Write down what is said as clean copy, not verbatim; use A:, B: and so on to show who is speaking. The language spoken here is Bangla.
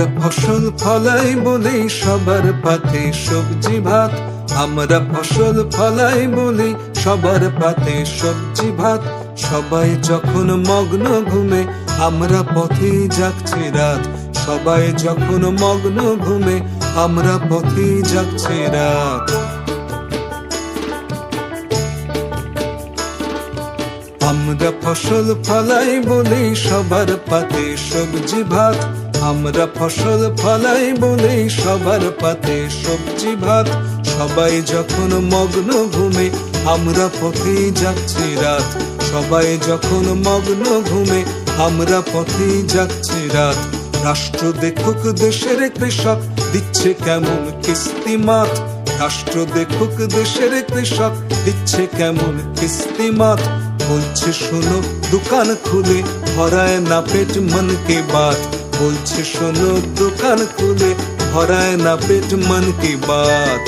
A: আমরা ফসল ফলাই বলি সবার পাতে সবজি ভাত, আমরা ফসল ফলাই বলি সবার পাতে সবজি ভাত। সবাই যখন মগ্ন ঘুমে আমরা পথে জাগছি রাত, সবাই যখন মগ্ন ঘুমে আমরা পথে জাগছি রাত। আমরা ফসল ফলাই বলি সবার পাতে সবজি ভাত, আমরা ফসল ফলাই বলি সবার পাতে সবজি ভাত। সবাই যখন মগ্ন ঘুমে আমরা পথে যাচ্ছি রাত, সবাই যখন মগ্ন ঘুমে আমরা পথে যাচ্ছি রাত। রাষ্ট্র দেখুক দেশের কৃষক দিচ্ছে কেমন কিস্তিমাত, রাষ্ট্র দেখুক দেশের কৃষক দিচ্ছে কেমন কিস্তিমাত। বলছে শোনো দোকান খুলে ভরায় না পেট মন কি বাত, বলছে শোনো দোকান খুলে ভরায় না পেট মন কি বাত।